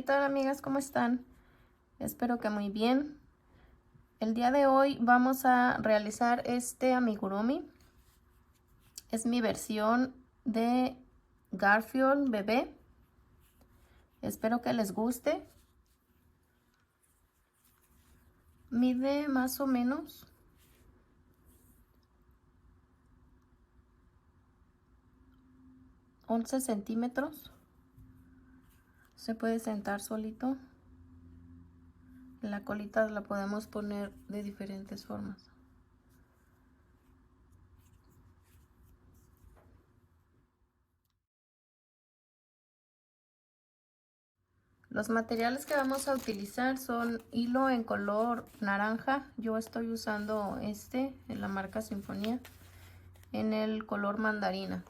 tal, amigas? ¿Cómo están? Espero que muy bien. El día de hoy vamos a realizar este amigurumi. Es mi versión de Garfield bebé. Espero que les guste. Mide más o menos 11 centímetros. Se puede sentar solito. La colita la podemos poner de diferentes formas. Los materiales que vamos a utilizar son hilo en color naranja. Yo estoy usando este en la marca Sinfonía en el color mandarina.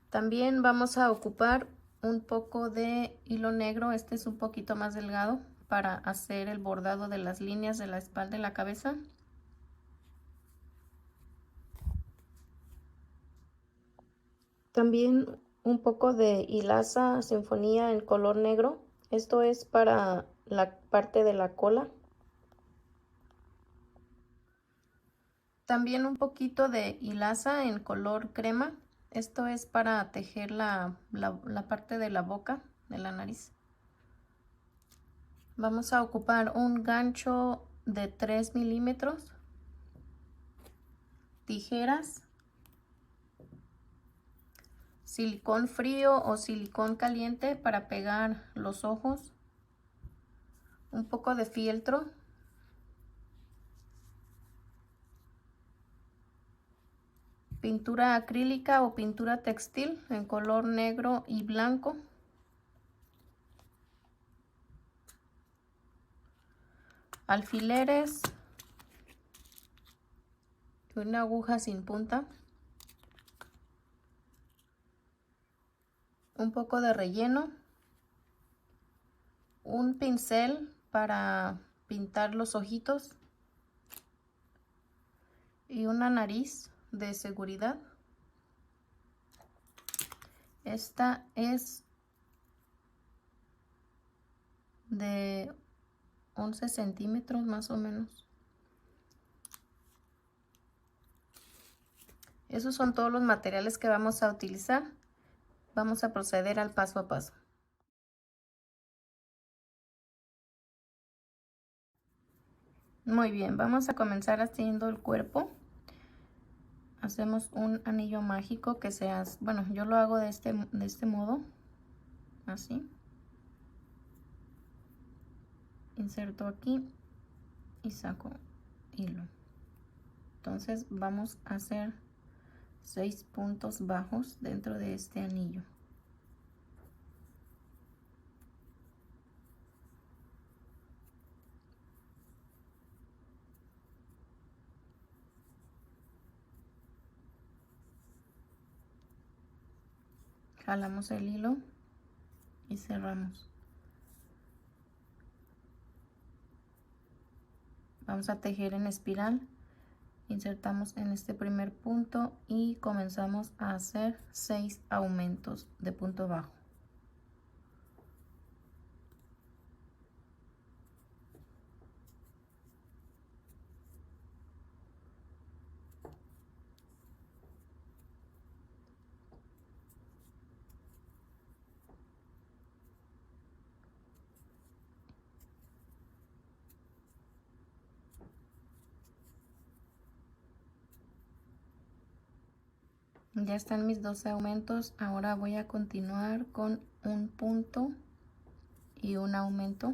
También vamos a ocupar un poco de hilo negro. Este es un poquito más delgado para hacer el bordado de las líneas de la espalda y la cabeza. También un poco de hilaza Sinfonía en color negro. Esto es para la parte de la cola. También un poquito de hilaza en color crema. Esto es para tejer la parte de la boca, de la nariz. Vamos a ocupar un gancho de 3 milímetros, tijeras, silicón frío o silicón caliente para pegar los ojos, un poco de fieltro, pintura acrílica o pintura textil en color negro y blanco, alfileres y una aguja sin punta, un poco de relleno, un pincel para pintar los ojitos y una nariz de seguridad. Esta es de 11 centímetros más o menos. Esos son todos los materiales que vamos a utilizar. Vamos a proceder al paso a paso. Muy bien, vamos a comenzar haciendo el cuerpo. Hacemos un anillo mágico que sea, bueno, yo lo hago de este modo, así. Inserto aquí y saco hilo. Entonces vamos a hacer 6 puntos bajos dentro de este anillo. Jalamos el hilo y cerramos. Vamos a tejer en espiral. Insertamos en este primer punto y comenzamos a hacer 6 aumentos de punto bajo. Ya están mis 12 aumentos. Ahora voy a continuar con un punto y un aumento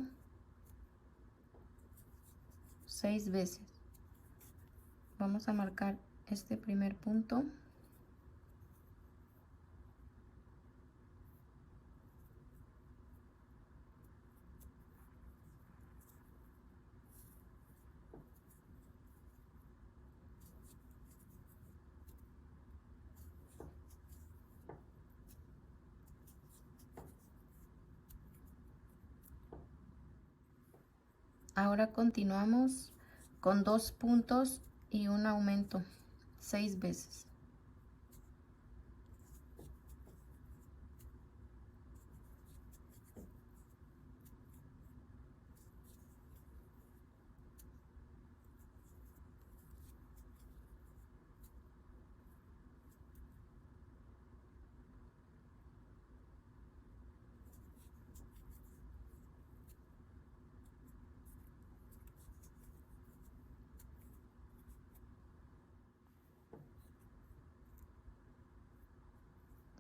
6 veces. Vamos a marcar este primer punto. Ahora continuamos con 2 puntos y un aumento 6 veces.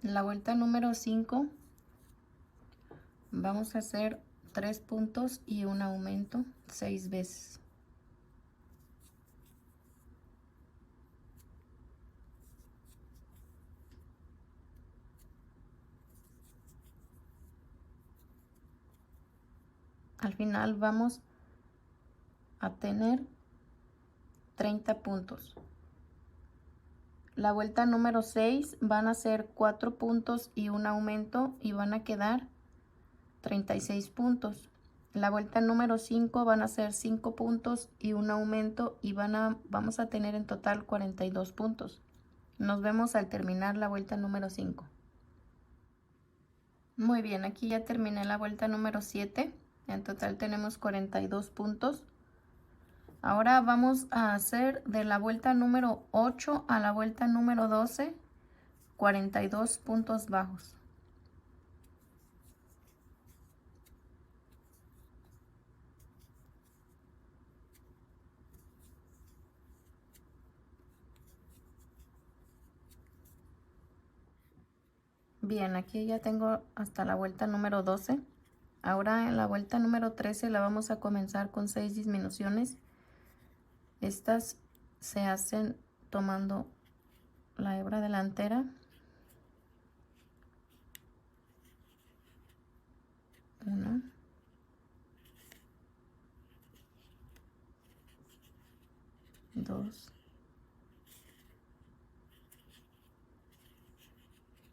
La vuelta número 5 vamos a hacer 3 puntos y un aumento 6 veces. Al final vamos a tener 30 puntos. La vuelta número 6 van a ser 4 puntos y un aumento y van a quedar 36 puntos. La vuelta número 5 van a ser 5 puntos y un aumento y vamos a tener en total 42 puntos. Nos vemos al terminar la vuelta número 5. Muy bien, aquí ya terminé la vuelta número 7. En total tenemos 42 puntos. Ahora vamos a hacer de la vuelta número 8 a la vuelta número 12, 42 puntos bajos. Bien, aquí ya tengo hasta la vuelta número 12. Ahora en la vuelta número 13 la vamos a comenzar con 6 disminuciones. Estas se hacen tomando la hebra delantera, una, dos,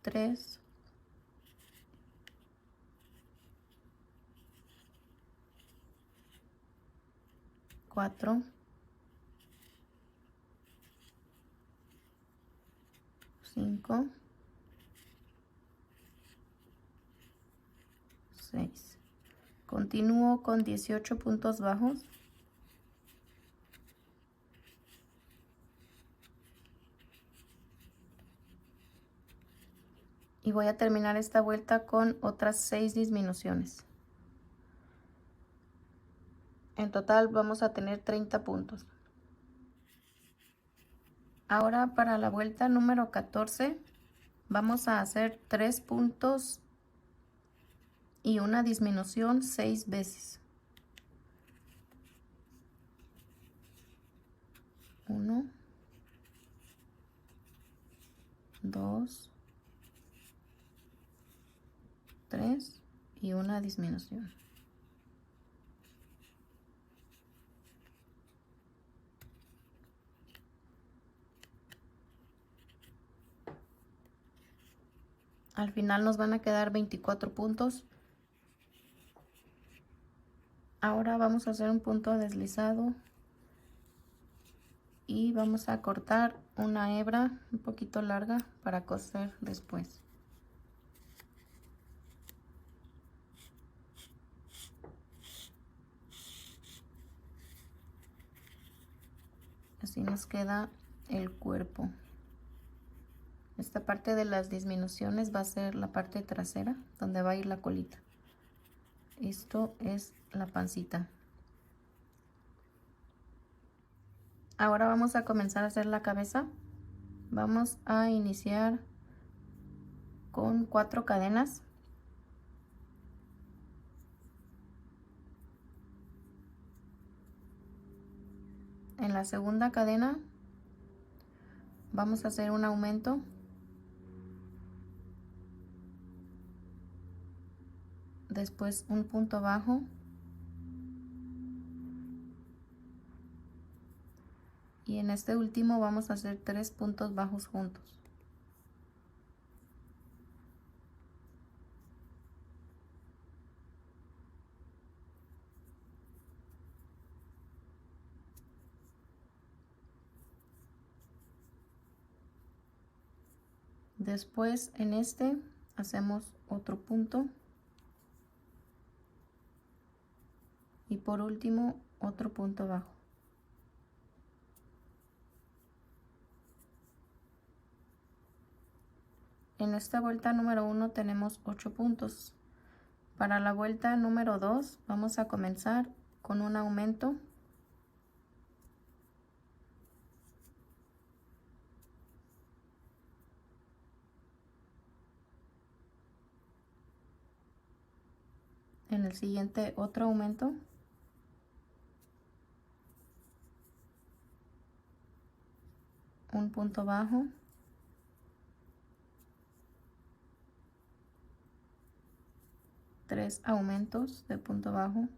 tres, cuatro, 5, 6. Continúo con 18 puntos bajos. Y voy a terminar esta vuelta con otras 6 disminuciones. En total vamos a tener 30 puntos. Ahora para la vuelta número 14 vamos a hacer 3 puntos y una disminución 6 veces. 1, 2, 3 y una disminución. Al final nos van a quedar 24 puntos. Ahora vamos a hacer un punto deslizado y vamos a cortar una hebra un poquito larga para coser después. Así nos queda el cuerpo. Esta parte de las disminuciones va a ser la parte trasera donde va a ir la colita. Esto es la pancita. Ahora vamos a comenzar a hacer la cabeza. Vamos a iniciar con 4 cadenas. En la segunda cadena vamos a hacer un aumento. Después un punto bajo. Y en este último vamos a hacer 3 puntos bajos juntos. Después en este hacemos otro punto. Y por último otro punto bajo. En esta vuelta número 1 tenemos 8 puntos. Para la vuelta número 2 vamos a comenzar con un aumento. En el siguiente otro aumento. Un punto bajo. Tres aumentos de punto bajo.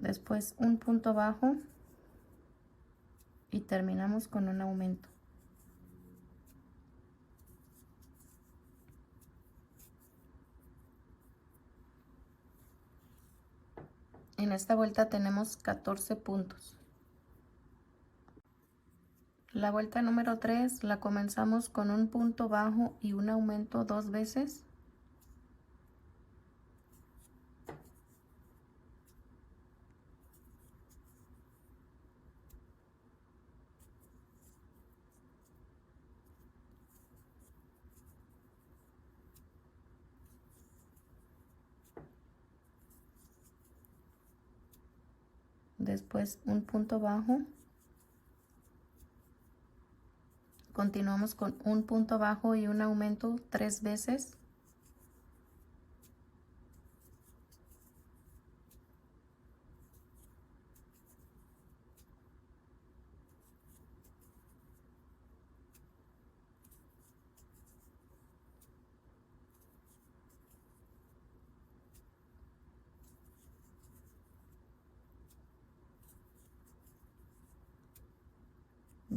Después un punto bajo y terminamos con un aumento. En esta vuelta tenemos 14 puntos. La vuelta número 3 la comenzamos con un punto bajo y un aumento 2 veces. Después un punto bajo. Continuamos con un punto bajo y un aumento 3 veces.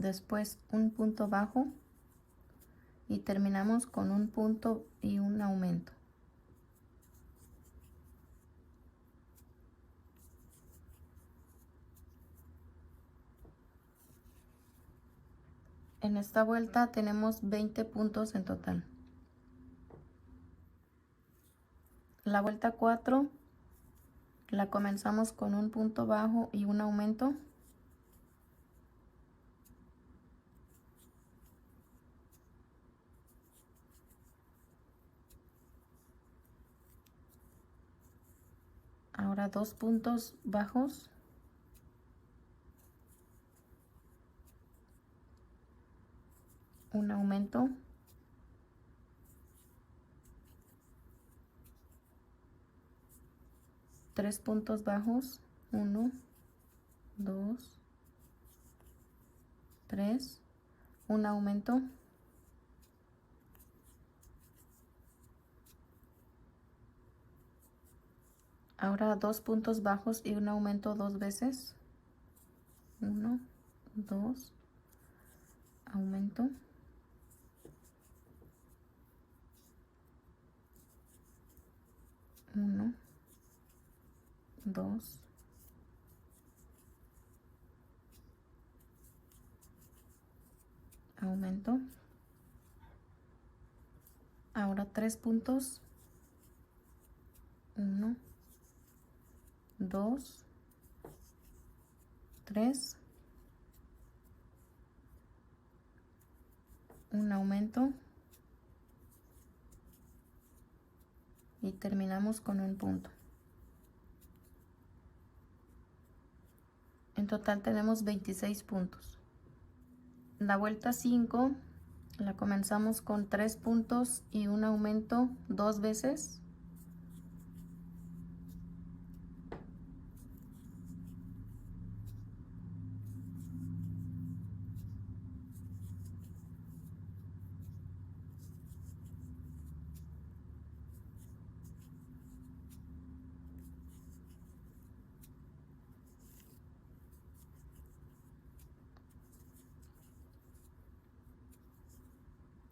Después un punto bajo y terminamos con un punto y un aumento. En esta vuelta tenemos 20 puntos en total. La vuelta 4 la comenzamos con un punto bajo y un aumento. Ahora 2 puntos bajos. Un aumento. Tres puntos bajos. 1, 2, 3. Un aumento. Ahora 2 puntos bajos y un aumento 2 veces. 1, 2, aumento. Uno, 2, aumento. Ahora 3 puntos. 1, 2, 3. Un aumento. Y terminamos con un punto. En total tenemos 26 puntos. La vuelta 5 la comenzamos con 3 puntos y un aumento 2 veces.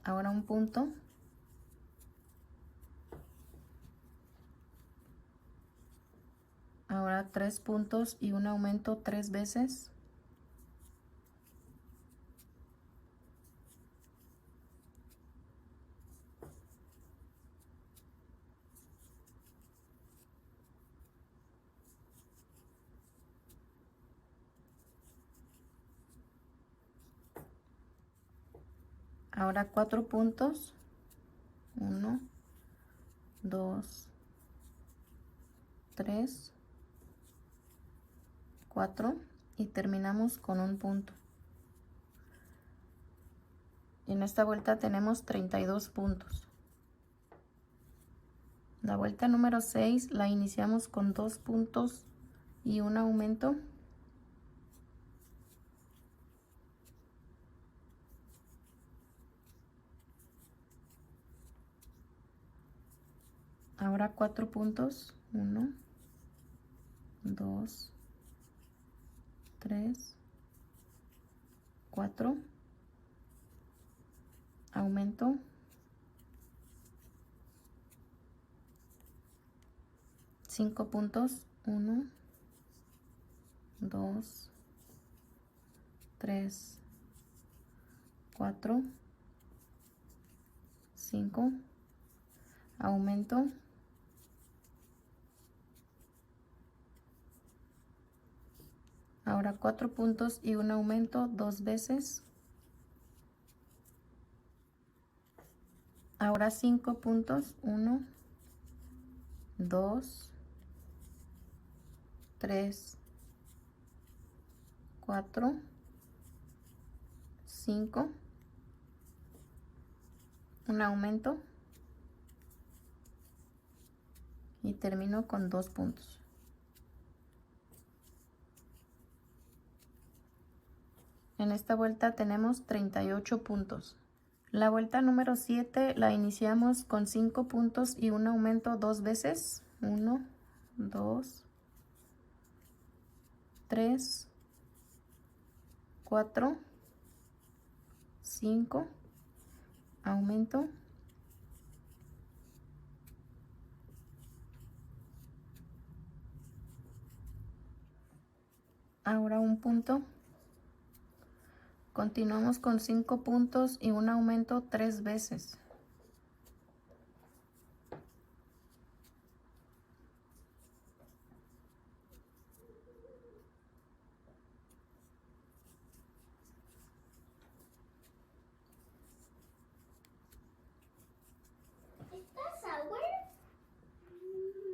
Ahora un punto. Ahora 3 puntos y un aumento 3 veces. Ahora 4 puntos. 1, 2, 3, 4 y terminamos con un punto. En esta vuelta tenemos 32 puntos. La vuelta número 6 la iniciamos con 2 puntos y un aumento. Ahora 4 puntos. 1, 2, 3, 4. Aumento. 5 puntos. 1, 2, 3, 4, 5. Aumento. Ahora 4 puntos y un aumento 2 veces. Ahora 5 puntos. 1, 2, 3, 4, 5. Un aumento. Y termino con 2 puntos. En esta vuelta tenemos 38 puntos. La vuelta número 7 la iniciamos con 5 puntos y un aumento 2 veces. 1, 2, 3, 4, 5. Aumento. Ahora un punto. Continuamos con 5 puntos y un aumento 3 veces.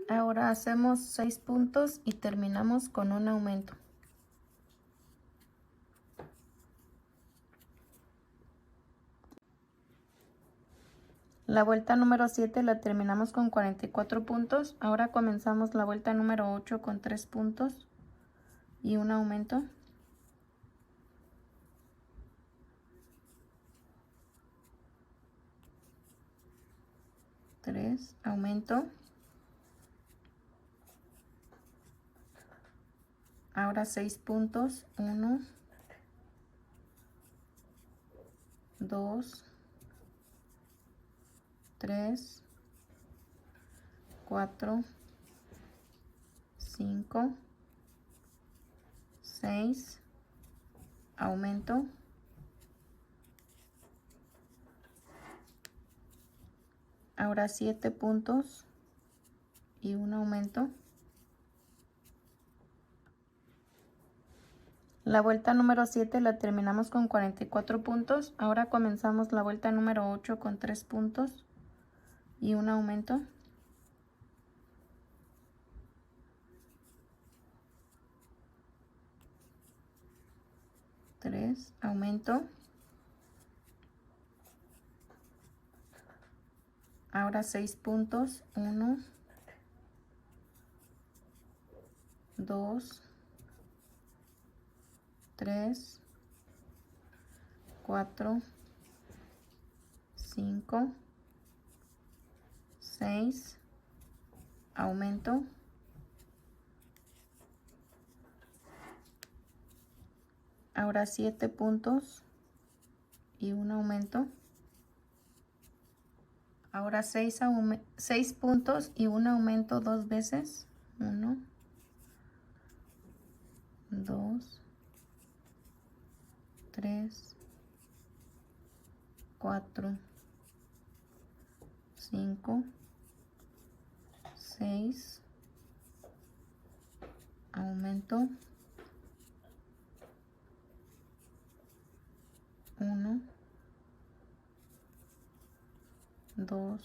Ahora hacemos 6 puntos y terminamos con un aumento. La vuelta número 7 la terminamos con 44 puntos. Ahora comenzamos la vuelta número 8 con 3 puntos y un aumento. 3, aumento. Ahora 6 puntos. 1, 2, 3, 4, 5, 6. Aumento. Ahora 7 puntos y un aumento. La vuelta número 7 la terminamos con 44 puntos. Ahora comenzamos la vuelta número 8 con 3 puntos y un aumento. 3, aumento. Ahora 6 puntos. 1, 2, 3, 4, 5, 6. Aumento. Ahora 7 puntos y un aumento. Ahora 6 puntos y un aumento 2 veces. 1, 2, 3, 4, 5, 6. Aumento. 1, 2,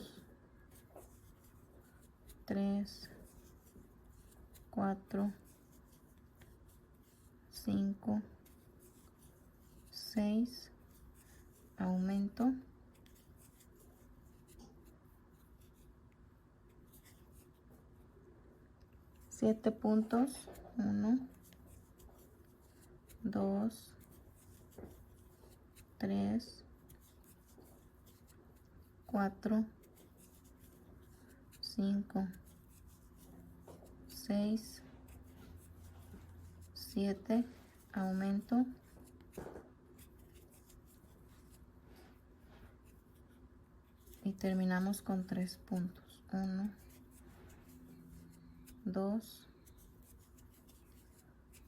3, 4, 5, 6, aumento, 7 puntos, 1, 2, 3, 4, 5, 6, 7, aumento, y terminamos con 3 puntos, 1, 2,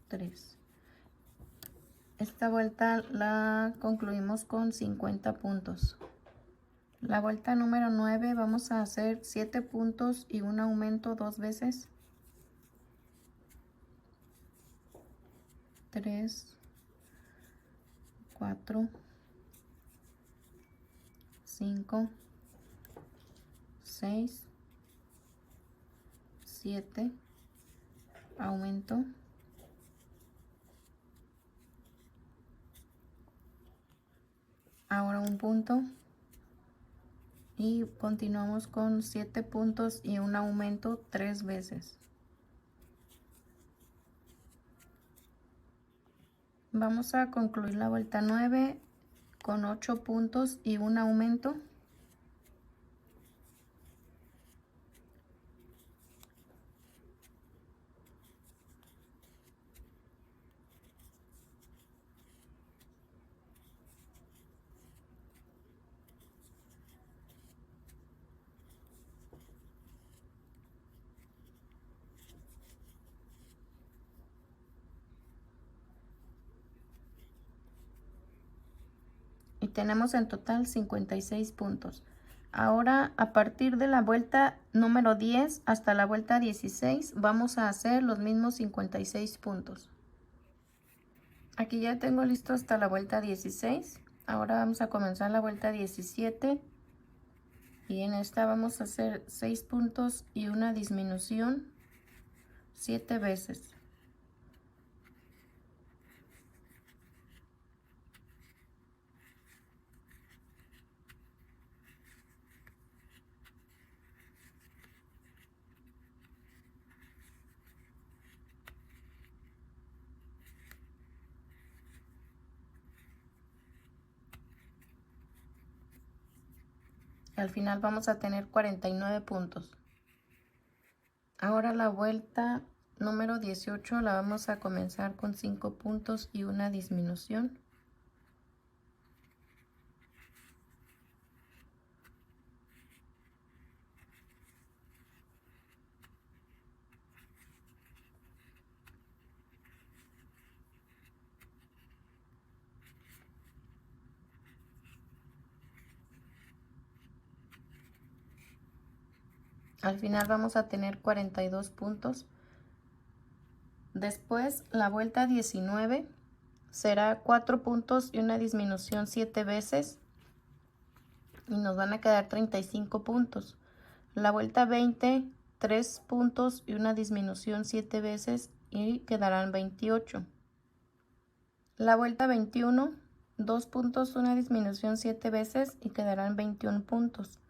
3. Esta vuelta la concluimos con 50 puntos. La vuelta número 9 vamos a hacer 7 puntos y un aumento 2 veces. 3, 4, 5, 6, 7, aumento, ahora un punto y continuamos con 7 puntos y un aumento 3 veces. Vamos a concluir la vuelta 9 con 8 puntos y un aumento. Y tenemos en total 56 puntos. Ahora, a partir de la vuelta número 10 hasta la vuelta 16, vamos a hacer los mismos 56 puntos. Aquí ya tengo listo hasta la vuelta 16. Ahora vamos a comenzar la vuelta 17. Y en esta vamos a hacer 6 puntos y una disminución 7 veces. Al final vamos a tener 49 puntos. Ahora la vuelta número 18 la vamos a comenzar con 5 puntos y una disminución. Al final vamos a tener 42 puntos. Después la vuelta 19 será 4 puntos y una disminución 7 veces. Y nos van a quedar 35 puntos. La vuelta 20, 3 puntos y una disminución 7 veces y quedarán 28. La vuelta 21, 2 puntos, una disminución 7 veces y quedarán 21 puntos.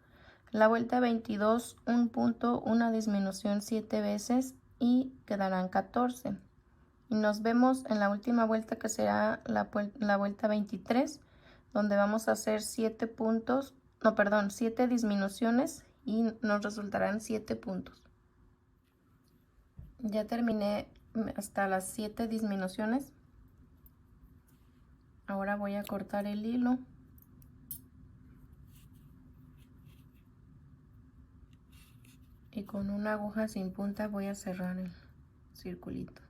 La vuelta 22, 1 punto, una disminución 7 veces y quedarán 14. Y nos vemos en la última vuelta, que será la vuelta 23, donde vamos a hacer 7 puntos, no, perdón, 7 disminuciones y nos resultarán 7 puntos. Ya terminé hasta las 7 disminuciones. Ahora voy a cortar el hilo. Y con una aguja sin punta voy a cerrar el circulito.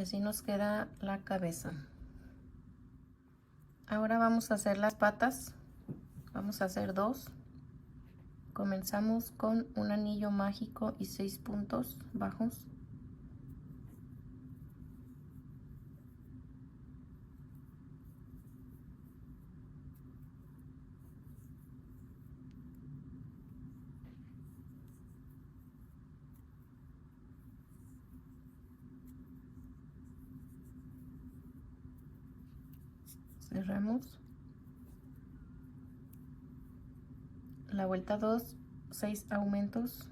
Y así nos queda la cabeza. Ahora vamos a hacer las patas. Vamos a hacer 2. Comenzamos con un anillo mágico y 6 puntos bajos. Cerramos. La vuelta 2, 6 aumentos.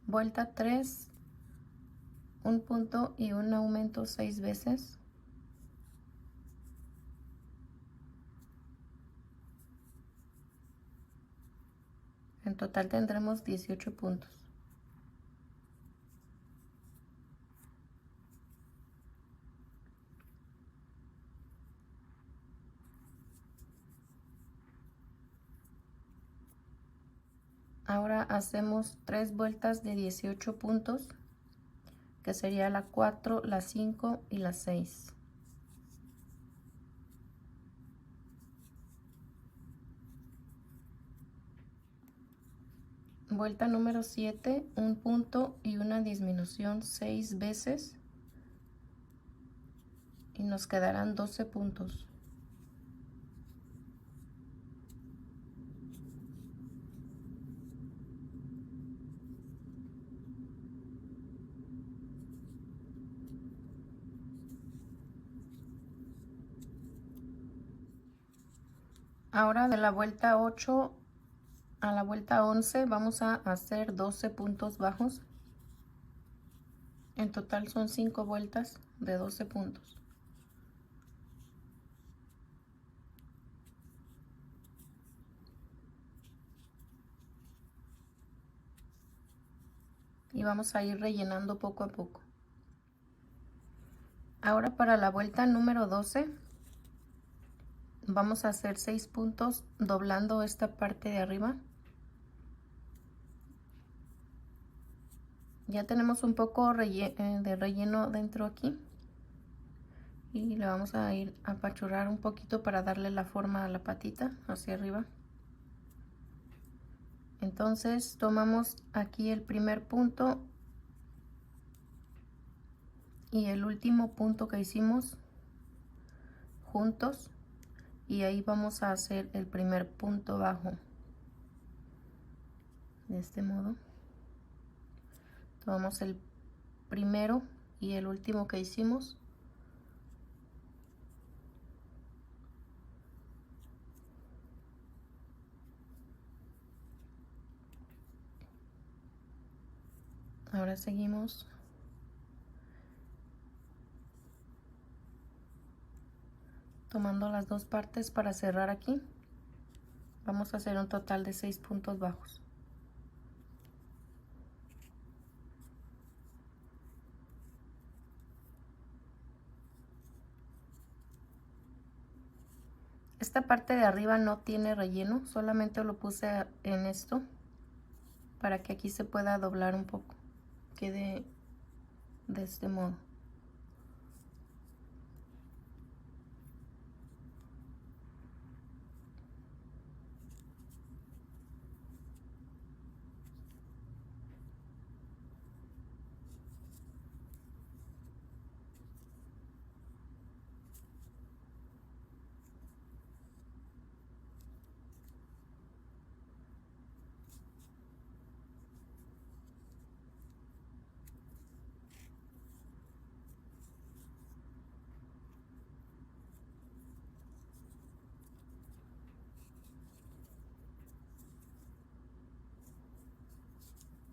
Vuelta 3, un punto y un aumento 6 veces. En total tendremos 18 puntos. Ahora hacemos 3 vueltas de 18 puntos, que sería la 4, la 5 y la 6. Vuelta número 7, un punto y una disminución 6 veces. Y nos quedarán 12 puntos. Ahora de la vuelta 8 a la vuelta 11 vamos a hacer 12 puntos bajos. En total son 5 vueltas de 12 puntos. Y vamos a ir rellenando poco a poco. Ahora para la vuelta número 12 vamos a hacer 6 puntos doblando esta parte de arriba. Ya tenemos un poco de relleno dentro aquí. Y le vamos a ir a apachurrar un poquito para darle la forma a la patita hacia arriba. Entonces tomamos aquí el primer punto y el último punto que hicimos juntos, y ahí vamos a hacer el primer punto bajo de este modo. Tomamos el primero y el último que hicimos, ahora seguimos tomando las dos partes para cerrar aquí. Vamos a hacer un total de 6 puntos bajos. Esta parte de arriba no tiene relleno, solamente lo puse en esto para que aquí se pueda doblar un poco, quede de este modo.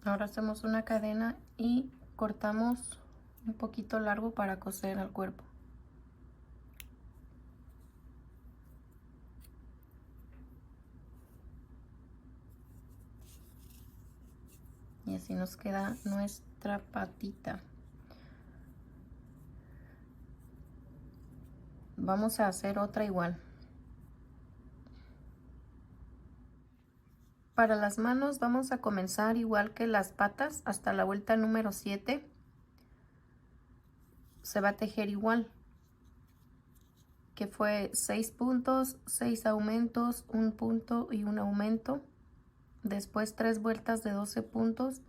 Ahora hacemos una cadena y cortamos un poquito largo para coser al cuerpo. Y así nos queda nuestra patita. Vamos a hacer otra igual. Para las manos vamos a comenzar igual que las patas hasta la vuelta número 7. Se va a tejer igual, que fue 6 puntos, 6 aumentos, un punto y un aumento. Después 3 vueltas de 12 puntos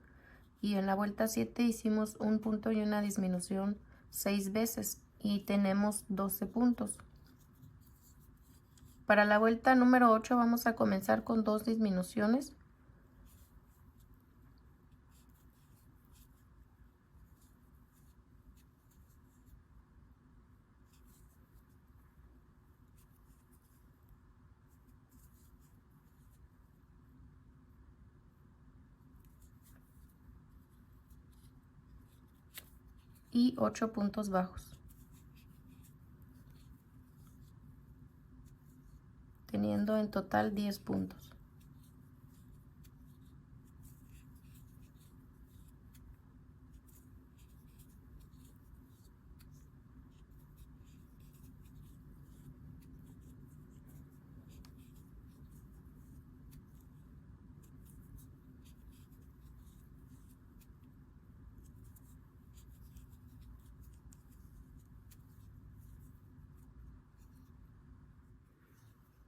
y en la vuelta 7 hicimos un punto y una disminución 6 veces y tenemos 12 puntos. Para la vuelta número 8 vamos a comenzar con 2 disminuciones. Y 8 puntos bajos, teniendo en total 10 puntos.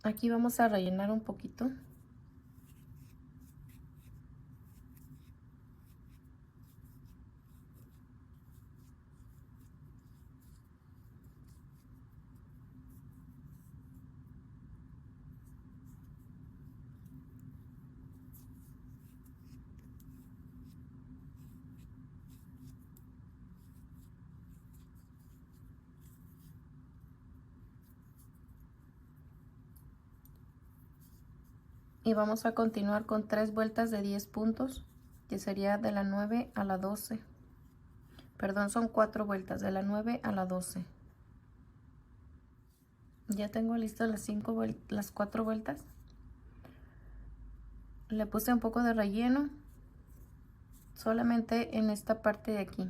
Aquí vamos a rellenar un poquito. Y vamos a continuar con 3 vueltas de 10 puntos, que sería de la 9 a la 12. Perdón, son 4 vueltas, de la 9 a la 12. Ya tengo listas las 4 vueltas. Le puse un poco de relleno, solamente en esta parte de aquí.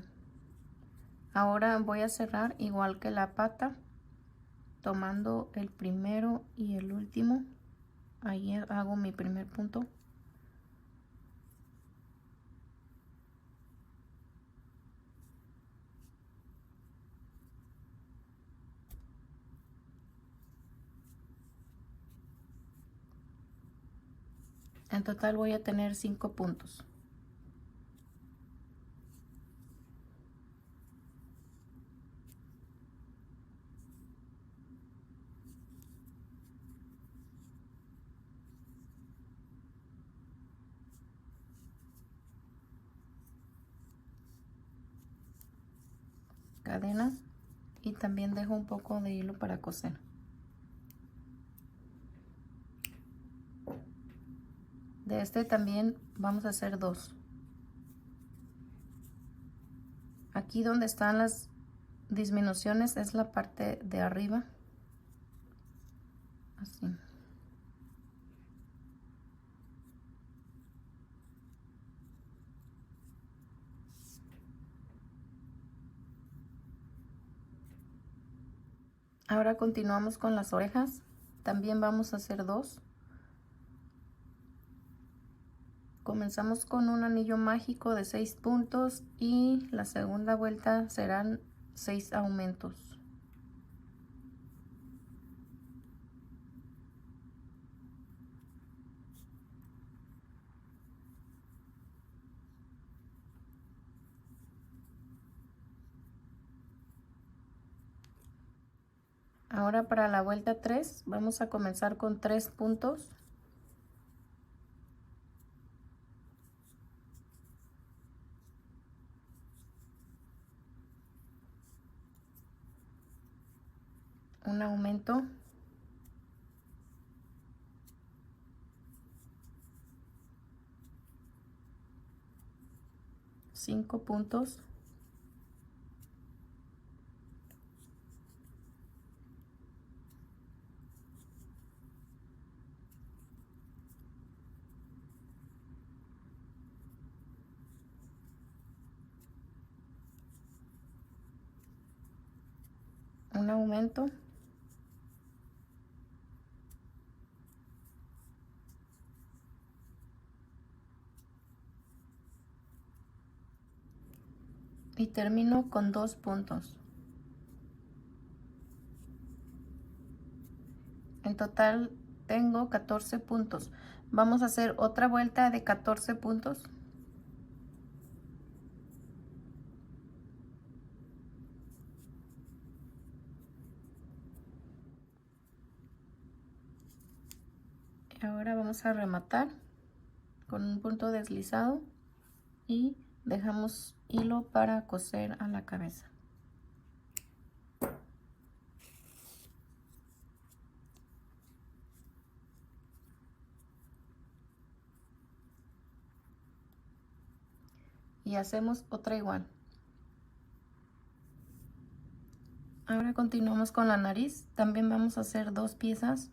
Ahora voy a cerrar igual que la pata, tomando el primero y el último. Ahí hago mi primer punto. En total voy a tener 5 puntos. Cadena y también dejo un poco de hilo para coser. De este también vamos a hacer 2. Aquí donde están las disminuciones es la parte de arriba, así. Ahora continuamos con las orejas, también vamos a hacer 2. Comenzamos con un anillo mágico de 6 puntos y la segunda vuelta serán 6 aumentos. Ahora para la vuelta 3 vamos a comenzar con 3 puntos. Un aumento. Cinco puntos. un aumento, y termino con 2 puntos. En total tengo 14 puntos. Vamos a hacer otra vuelta de 14 puntos. Ahora vamos a rematar con un punto deslizado y dejamos hilo para coser a la cabeza. Y hacemos otra igual. Ahora continuamos con la nariz. También vamos a hacer 2 piezas.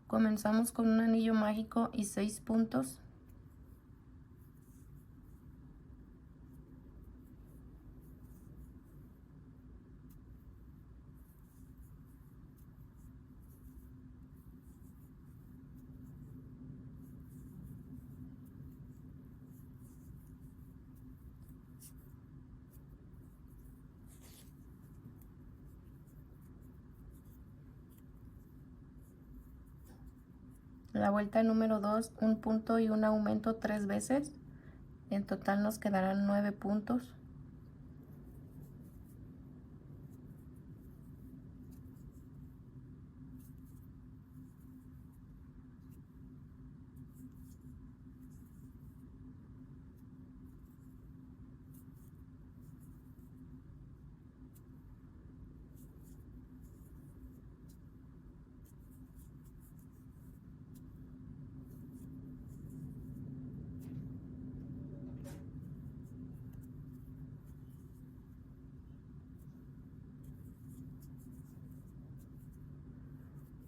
Comenzamos con un anillo mágico y 6 puntos. La vuelta número 2, un punto y un aumento 3 veces. En total nos quedarán 9 puntos.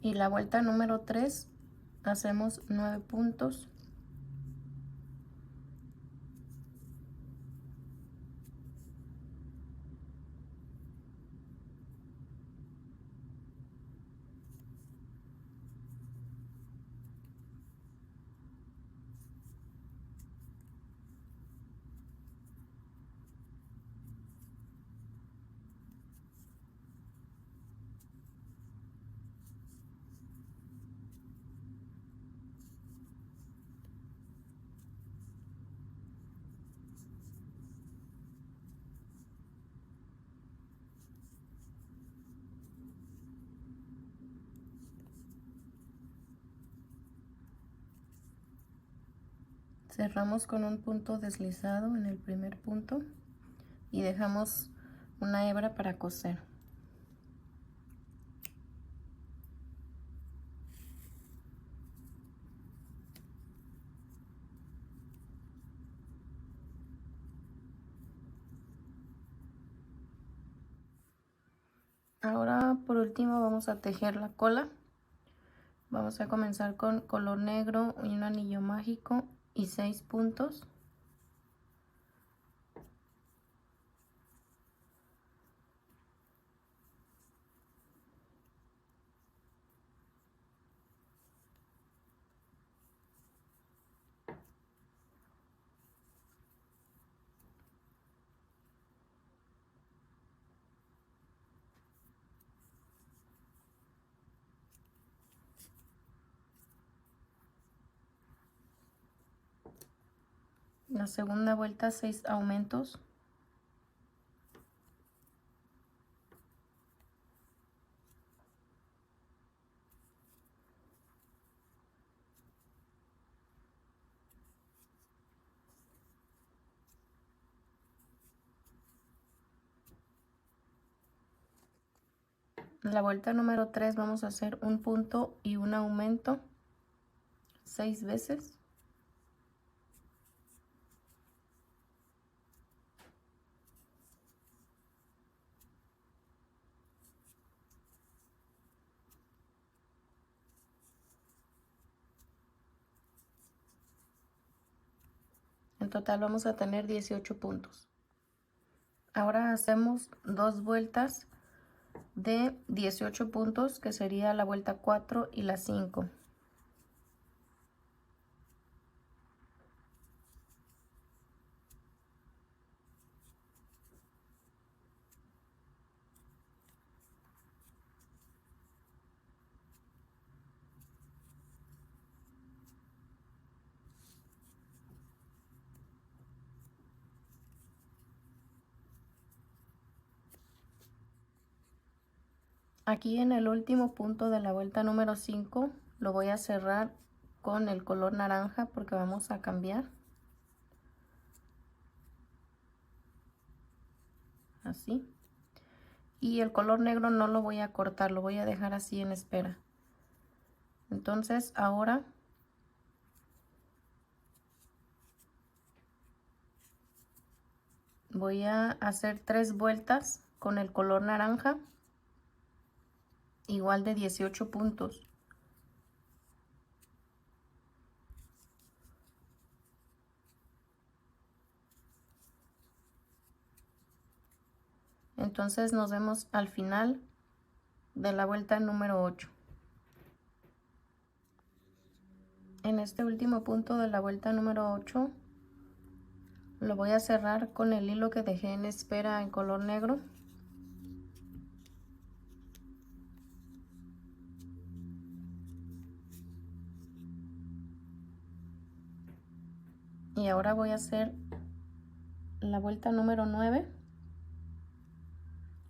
Y la vuelta número 3 hacemos 9 puntos. Cerramos con un punto deslizado en el primer punto y dejamos una hebra para coser. Ahora por último vamos a tejer la cola. Vamos a comenzar con color negro y un anillo mágico y 6 puntos. La segunda vuelta 6 aumentos. La vuelta número 3 vamos a hacer un punto y un aumento 6 veces. En total vamos a tener 18 puntos. Ahora hacemos 2 vueltas. de 18 puntos, que sería la vuelta 4 y la 5. Aquí en el último punto de la vuelta número 5 lo voy a cerrar con el color naranja porque vamos a cambiar. Así. Y el color negro no lo voy a cortar, lo voy a dejar así en espera. Entonces ahora voy a hacer 3 vueltas con el color naranja, igual de 18 puntos. Entonces nos vemos al final de la vuelta número 8. En este último punto de la vuelta número 8 lo voy a cerrar con el hilo que dejé en espera en color negro. Y ahora voy a hacer la vuelta número 9,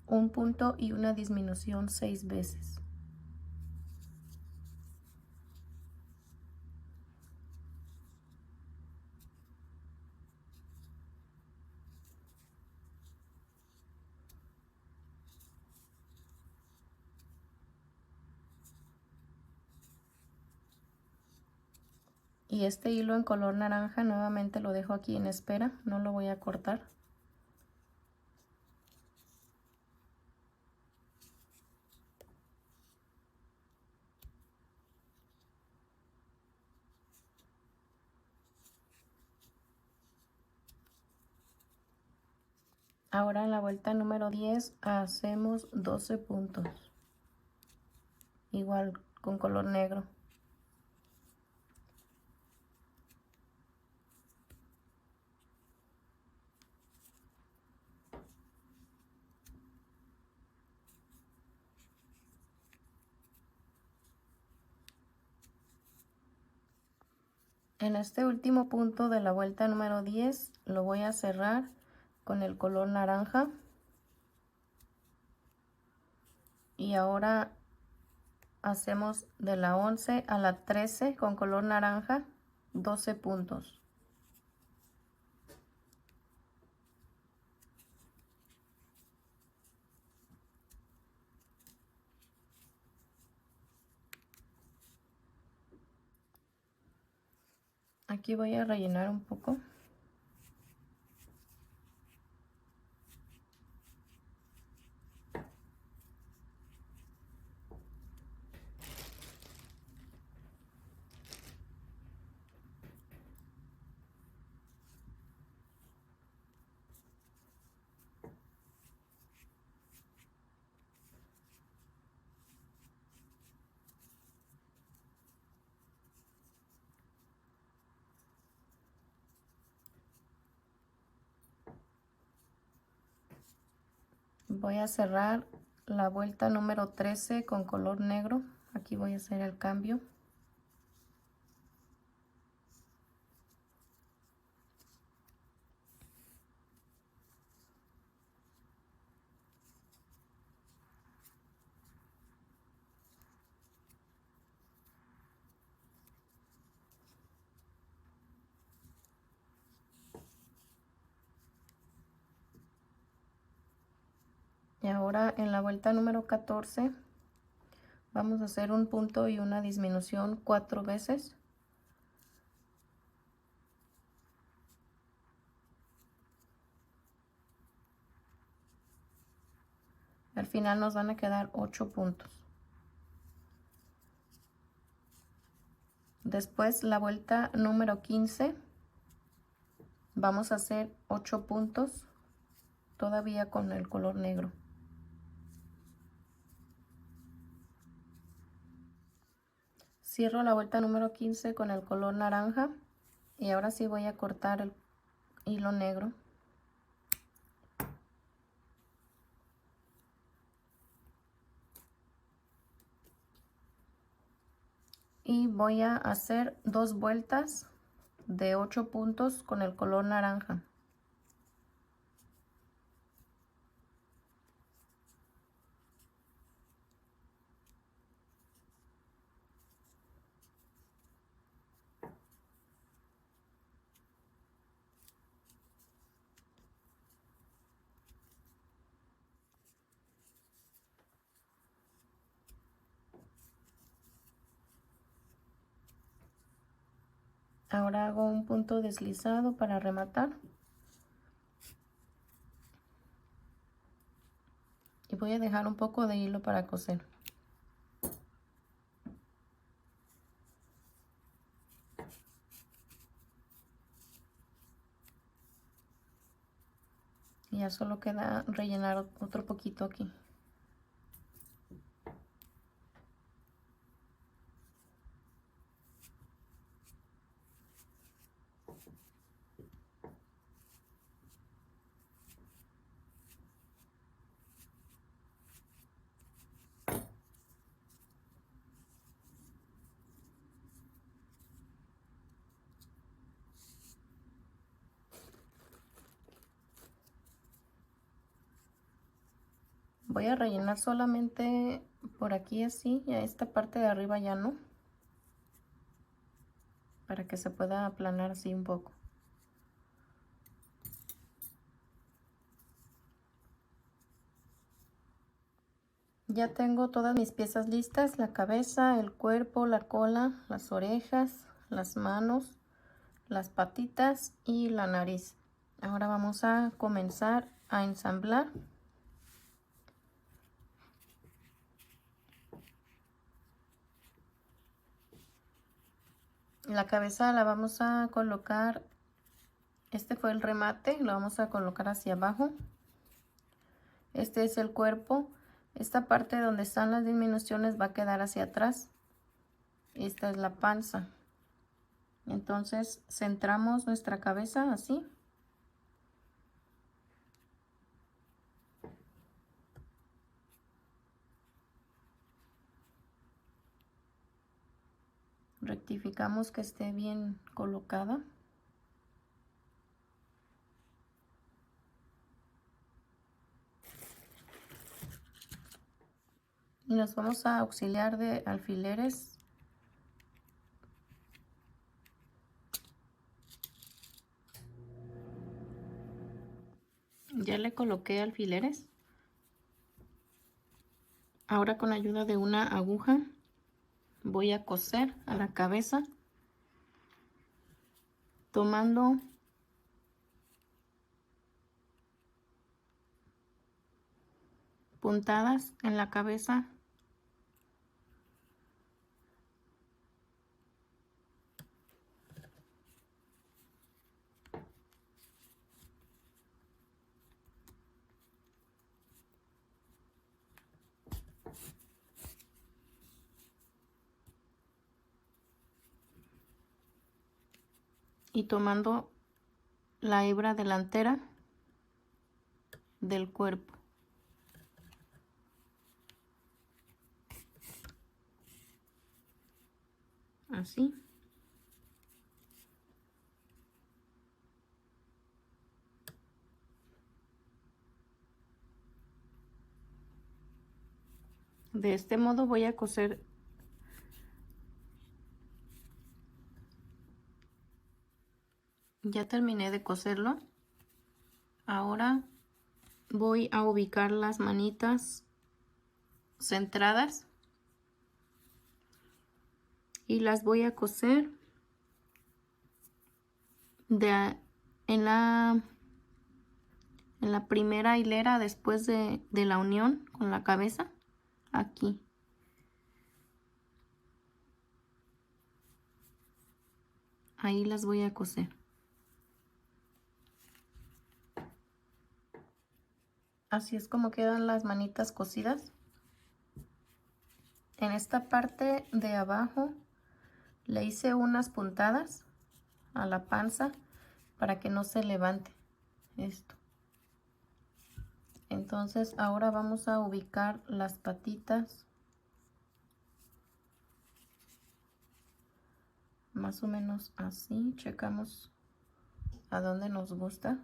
un punto y una disminución 6 veces. Y este hilo en color naranja nuevamente lo dejo aquí en espera, no lo voy a cortar. Ahora en la vuelta número 10 hacemos 12 puntos, igual con color negro. En este último punto de la vuelta número 10 lo voy a cerrar con el color naranja. Y ahora hacemos de la 11 a la 13 con color naranja 12 puntos. Aquí voy a rellenar un poco. Voy a cerrar la vuelta número 13 con color negro. Aquí voy a hacer el cambio. Y ahora en la vuelta número 14 vamos a hacer un punto y una disminución 4 veces. Al final nos van a quedar 8 puntos. Después la vuelta número 15 vamos a hacer 8 puntos todavía con el color negro. Cierro la vuelta número 15 con el color naranja y ahora sí voy a cortar el hilo negro. Y voy a hacer 2 vueltas de 8 puntos con el color naranja. Ahora hago un punto deslizado para rematar. Y voy a dejar un poco de hilo para coser. Y ya solo queda rellenar otro poquito aquí. Voy a rellenar solamente por aquí así, y a esta parte de arriba ya no, para que se pueda aplanar así un poco. Ya tengo todas mis piezas listas: la cabeza, el cuerpo, la cola, las orejas, las manos, las patitas y la nariz. Ahora vamos a comenzar a ensamblar. La cabeza la vamos a colocar, este fue el remate, lo vamos a colocar hacia abajo. Este es el cuerpo. Esta parte donde están las disminuciones va a quedar hacia atrás. Esta es la panza. Entonces centramos nuestra cabeza así. Rectificamos que esté bien colocada. Y nos vamos a auxiliar de alfileres. Ya le coloqué alfileres. Ahora con ayuda de una aguja voy a coser a la cabeza, tomando puntadas en la cabeza. Y tomando la hebra delantera del cuerpo. Así. De este modo voy a coser ya terminé de coserlo. Ahora voy a ubicar las manitas centradas y las voy a coser en la primera hilera después de la unión con la cabeza, aquí. Ahí las voy a coser. Así es como quedan las manitas cosidas. En esta parte de abajo Le hice unas puntadas a la panza para que no se levante esto. Entonces ahora vamos a ubicar las patitas más o menos así. Checamos a dónde nos gusta.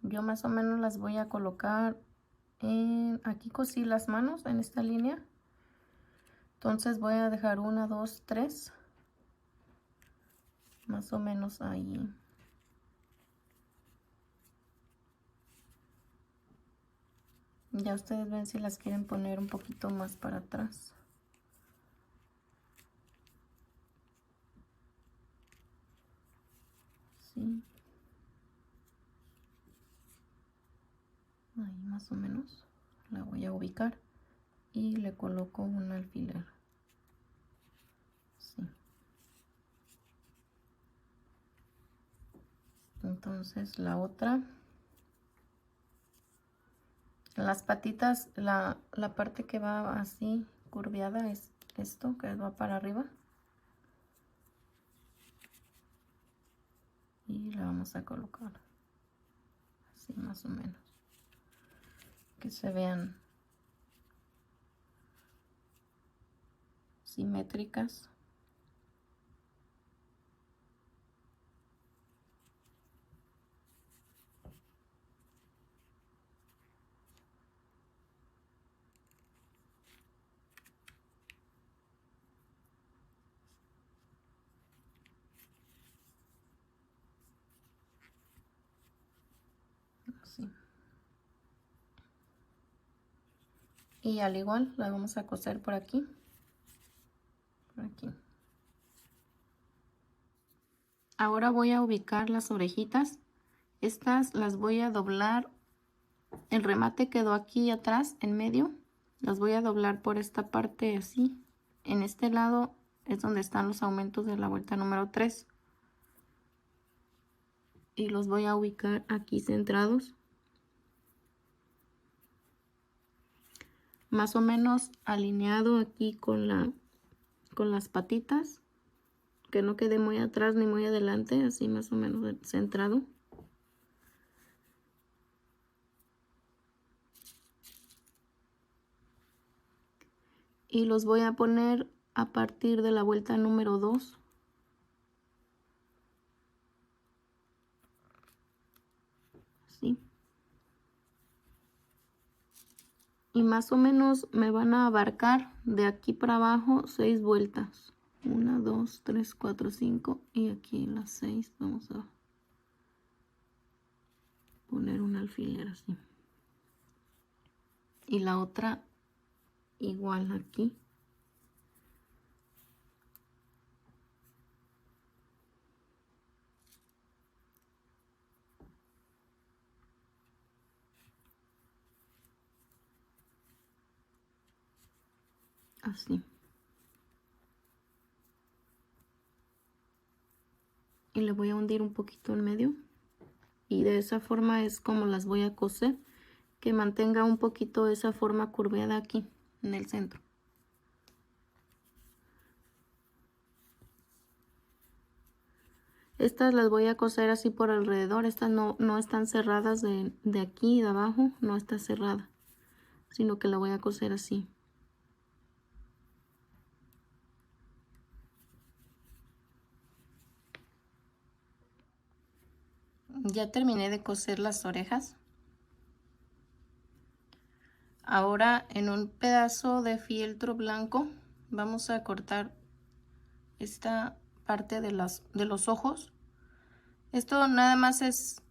Yo más o menos las voy a colocar en, aquí cosí las manos en esta línea. Entonces voy a dejar 1, 2, 3. Más o menos ahí. Ya ustedes ven si las quieren poner un poquito más para atrás. Sí. Ahí más o menos la voy a ubicar y le coloco un alfiler. Sí. Entonces la otra, las patitas, la parte que va así curveada es esto que va para arriba. Y la vamos a colocar así más o menos, que se vean simétricas. Así. Y al igual la vamos a coser por aquí. Por aquí. Ahora voy a ubicar las orejitas. Estas las voy a doblar. El remate quedó aquí atrás, en medio. Las voy a doblar por esta parte así. En este lado es donde están los aumentos de la vuelta número 3. Y los voy a ubicar aquí centrados. Más o menos alineado aquí con las patitas. Que no quede muy atrás ni muy adelante. Así más o menos centrado. Y los voy a poner a partir de la vuelta número 2. Así. Y más o menos me van a abarcar de aquí para abajo 6 vueltas. 1, 2, 3, 4, 5 y aquí las 6 vamos a poner un alfiler así. Y la otra igual aquí. Así. Y le voy a hundir un poquito en medio. Y de esa forma es como las voy a coser. Que mantenga un poquito esa forma curveada aquí en el centro. Estas las voy a coser así por alrededor. Estas no están cerradas de aquí, de abajo. No está cerrada. Sino que la voy a coser así. Ya terminé de coser las orejas. Ahora en un pedazo de fieltro blanco vamos a cortar esta parte de los ojos. Esto nada más es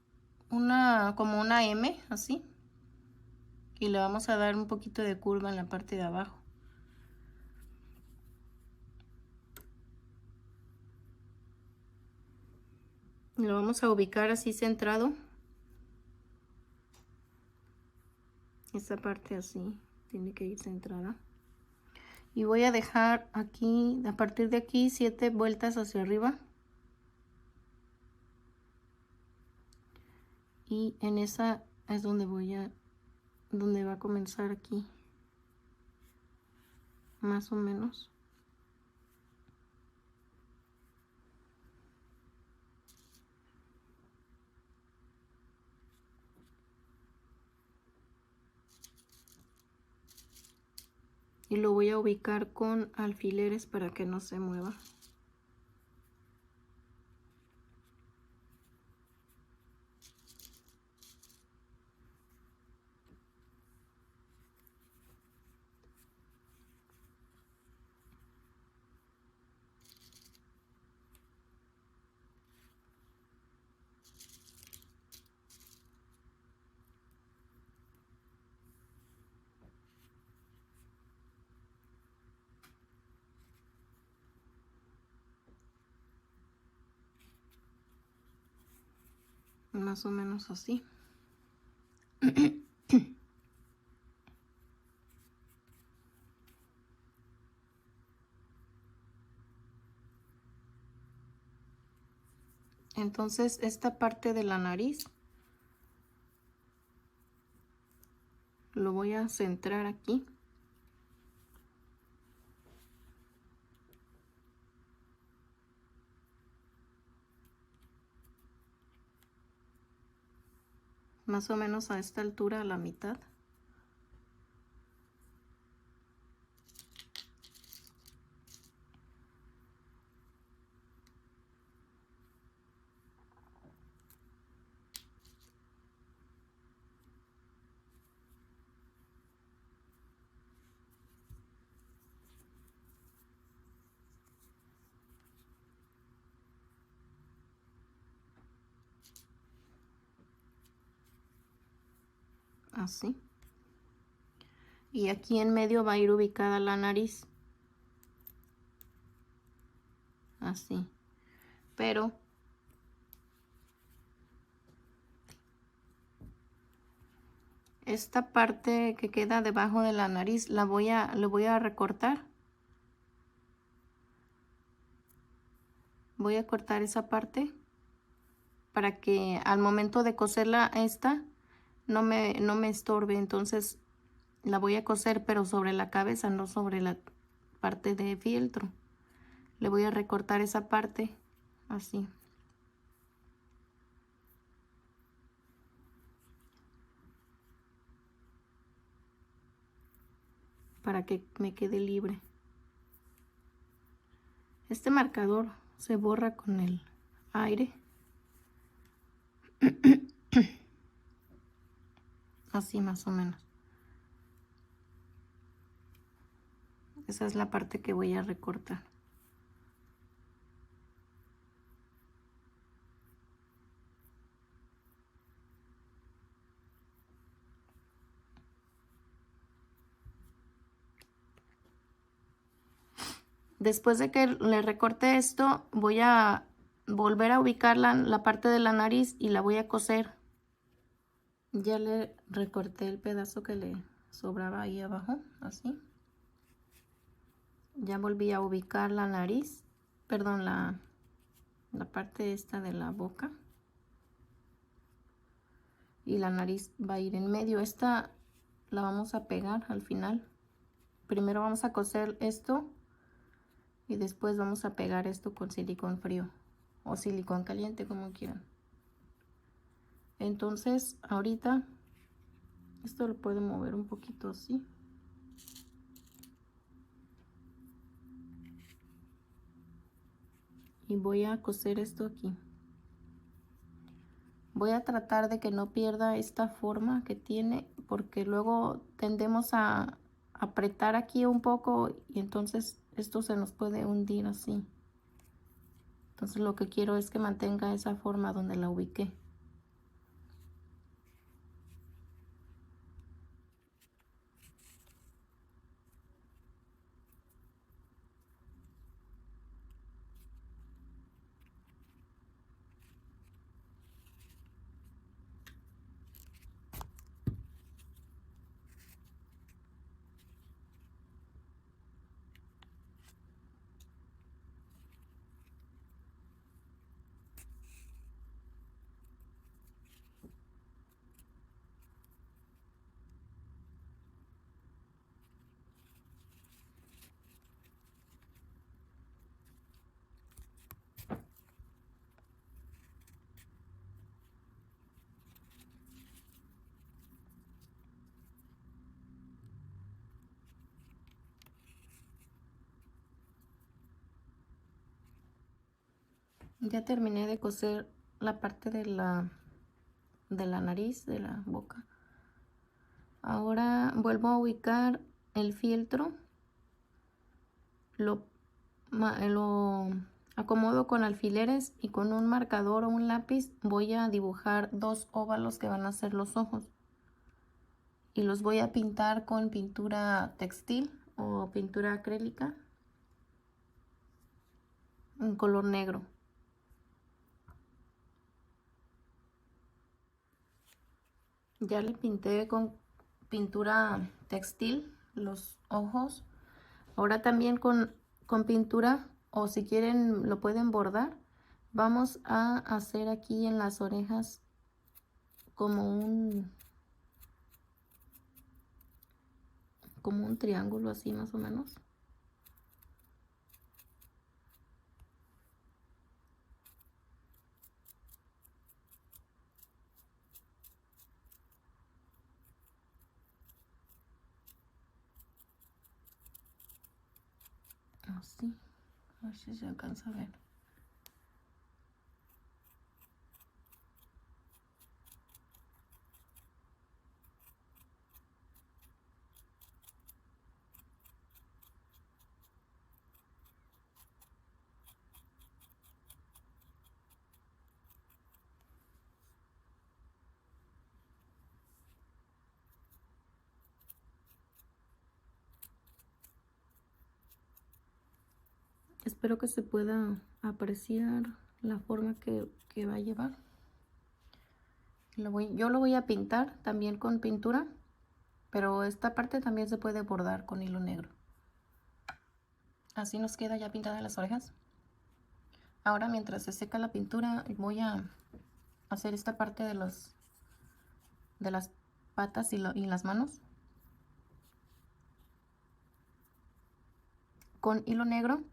como una M, así. Y le vamos a dar un poquito de curva en la parte de abajo. Lo vamos a ubicar así centrado. Esta parte así tiene que ir centrada. Y voy a dejar aquí, a partir de aquí, 7 vueltas hacia arriba. Y en esa es donde va a comenzar aquí. más o menos. Y lo voy a ubicar con alfileres para que no se mueva. Más o menos así. Entonces esta parte de la nariz lo voy a centrar aquí. Más o menos a esta altura, a la mitad. Así. Y aquí en medio va a ir ubicada la nariz. Así. Pero esta parte que queda debajo de la nariz le voy a recortar. Voy a cortar esa parte para que al momento de coserla no me estorbe. Entonces la voy a coser pero sobre la cabeza, no sobre la parte de fieltro. Le voy a recortar esa parte así. Para que me quede libre. Este marcador se borra con el aire. Así más o menos. Esa es la parte que voy a recortar. Después de que le recorte esto, voy a volver a ubicar la parte de la nariz y la voy a coser. Ya le recorté el pedazo que le sobraba ahí abajo, así. Ya volví a ubicar la nariz, perdón, la parte esta de la boca. Y la nariz va a ir en medio. Esta la vamos a pegar al final. Primero vamos a coser esto y después vamos a pegar esto con silicón frío o silicón caliente, como quieran. Entonces ahorita esto lo puedo mover un poquito así. Y voy a coser esto aquí. Voy a tratar de que no pierda esta forma que tiene, porque luego tendemos a apretar aquí un poco y entonces esto se nos puede hundir así. Entonces lo que quiero es que mantenga esa forma donde la ubiqué. Ya terminé de coser la parte de la nariz, de la boca. Ahora vuelvo a ubicar el fieltro, lo acomodo con alfileres y con un marcador o un lápiz voy a dibujar dos óvalos que van a ser los ojos. Y los voy a pintar con pintura textil o pintura acrílica en color negro. Ya le pinté con pintura textil los ojos. Ahora también con pintura, o si quieren lo pueden bordar. Vamos a hacer aquí en las orejas como un triángulo así más o menos. Así, a ver si se alcanza a ver. Espero que se pueda apreciar la forma que va a llevar. Yo lo voy a pintar también con pintura, pero esta parte también se puede bordar con hilo negro. Así nos queda ya pintada las orejas. Ahora mientras se seca la pintura voy a hacer esta parte de las patas y las manos con hilo negro.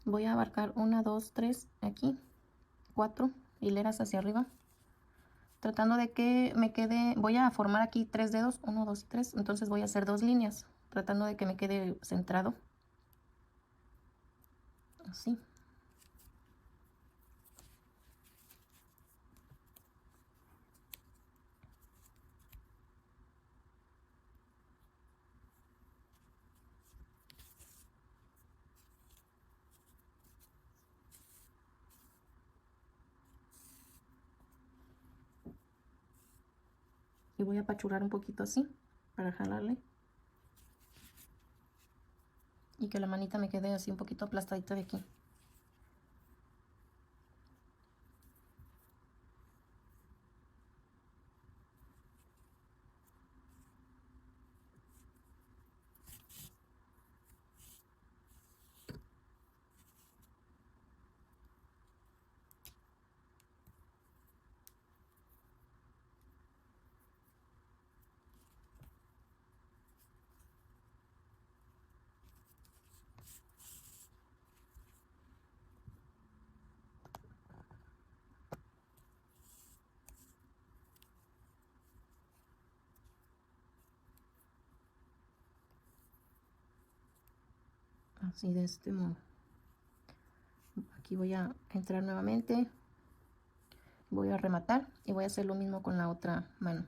Voy a abarcar 1, 2, 3 aquí, 4 hileras hacia arriba, tratando de que me quede. Voy a formar aquí 3 dedos, 1, 2 y 3, entonces voy a hacer 2 líneas, tratando de que me quede centrado, así. Y voy a apachurar un poquito así para jalarle y que la manita me quede así un poquito aplastadita de aquí. Así, de este modo. Aquí voy a entrar nuevamente, voy a rematar y voy a hacer lo mismo con la otra mano.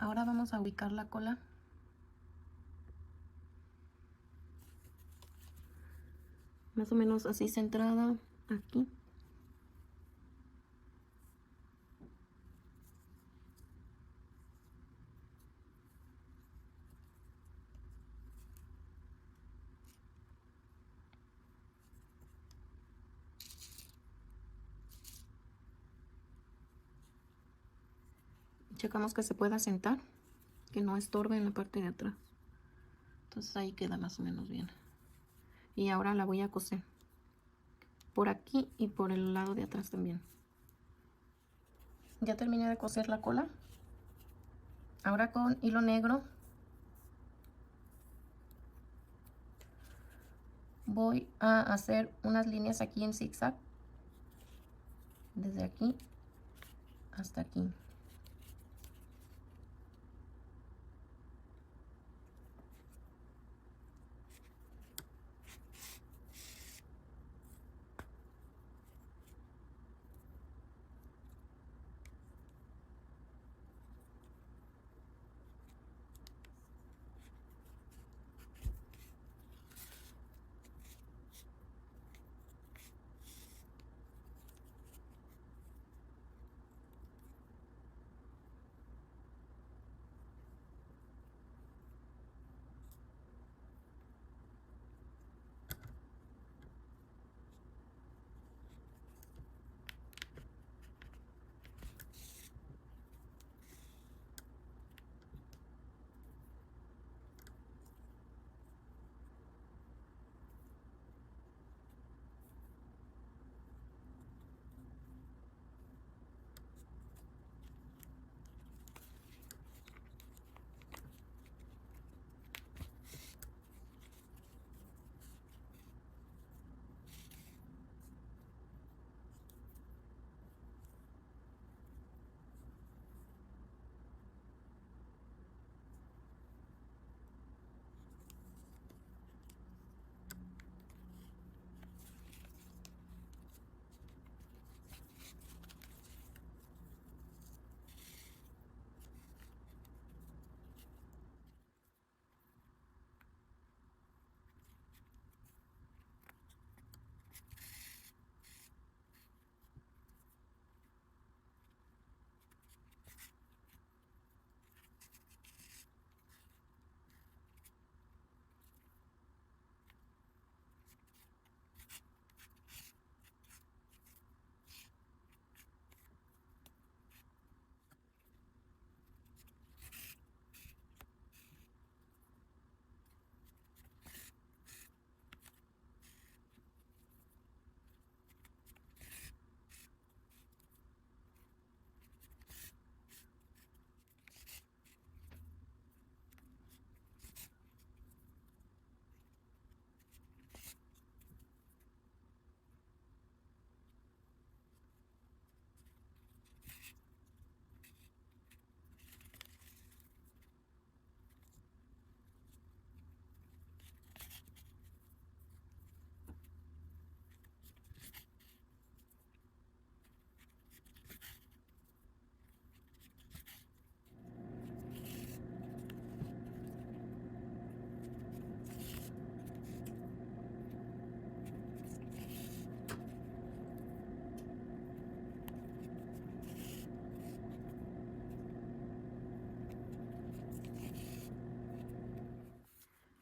Ahora vamos a ubicar la cola. más o menos así centrada aquí. Checamos que se pueda sentar, que no estorbe en la parte de atrás. Entonces ahí queda más o menos bien. Y ahora la voy a coser por aquí y por el lado de atrás también. Ya terminé de coser la cola. Ahora con hilo negro voy a hacer unas líneas aquí en zigzag, desde aquí hasta aquí.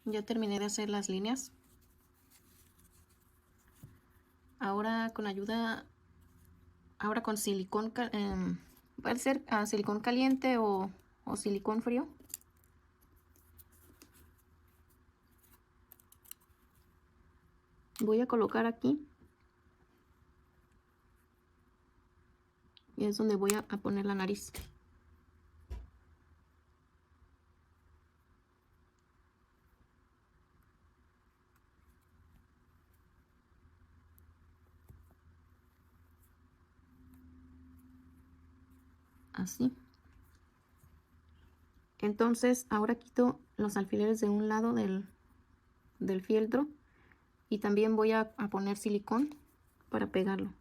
Ya terminé de hacer las líneas. Ahora con silicón, puede ser silicón caliente o silicón frío. Voy a colocar aquí. Y es donde voy a poner la nariz. Así. Entonces ahora quito los alfileres de un lado del fieltro y también voy a poner silicón para pegarlo.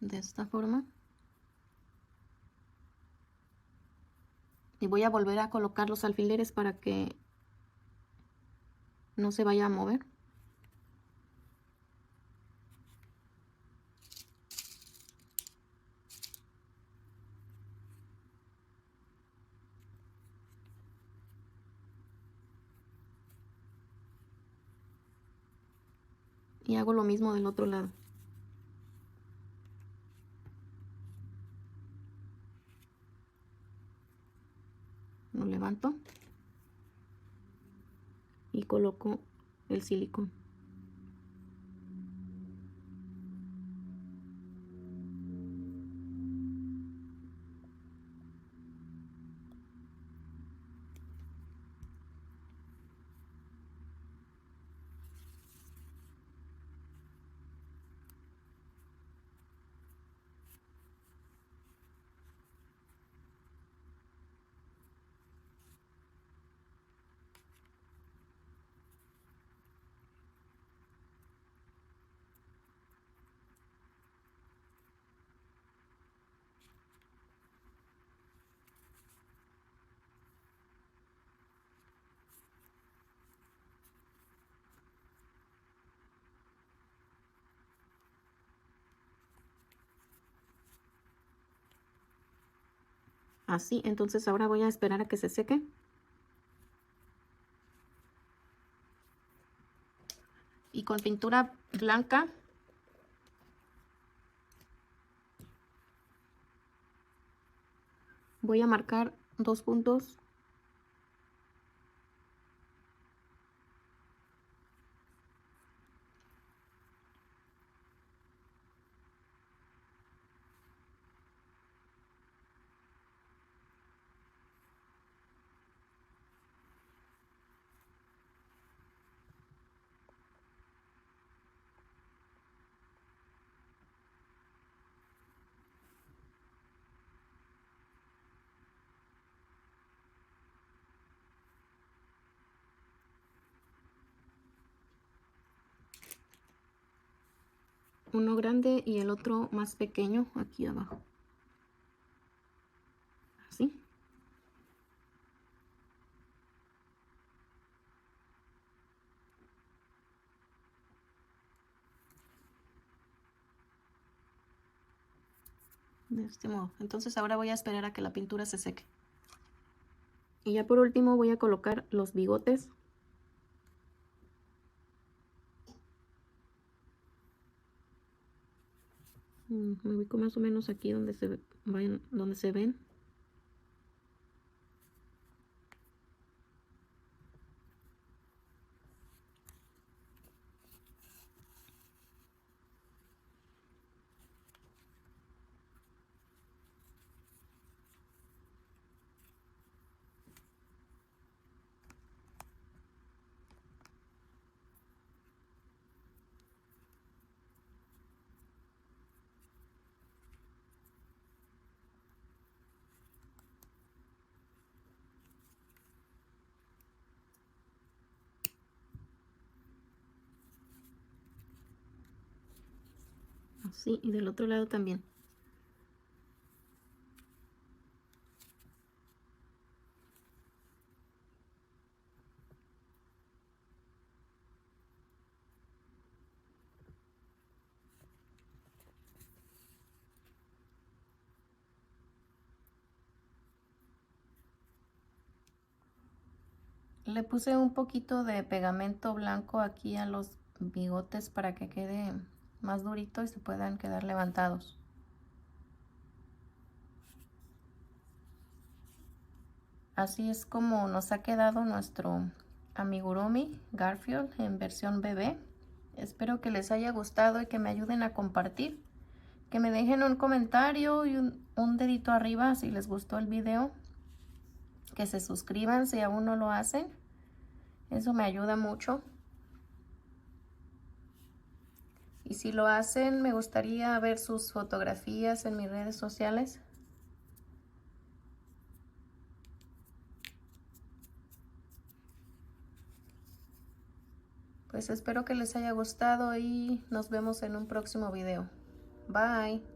de esta forma. Y voy a volver a colocar los alfileres para que no se vaya a mover. Y hago lo mismo del otro lado. Lo levanto y coloco el silicón. Así, entonces ahora voy a esperar a que se seque. Y con pintura blanca voy a marcar 2 puntos . Uno grande y el otro más pequeño aquí abajo. Así. De este modo. Entonces ahora voy a esperar a que la pintura se seque. Y ya por último voy a colocar los bigotes. Me ubico más o menos aquí donde donde se ven. Así, y del otro lado también. Le puse un poquito de pegamento blanco aquí a los bigotes para que quede más durito y se puedan quedar levantados. Así es como nos ha quedado nuestro amigurumi Garfield en versión bebé. Espero que les haya gustado y que me ayuden a compartir. Que me dejen un comentario y un dedito arriba si les gustó el video. Que se suscriban si aún no lo hacen. Eso me ayuda mucho. Y si lo hacen, me gustaría ver sus fotografías en mis redes sociales. Pues espero que les haya gustado y nos vemos en un próximo video. Bye.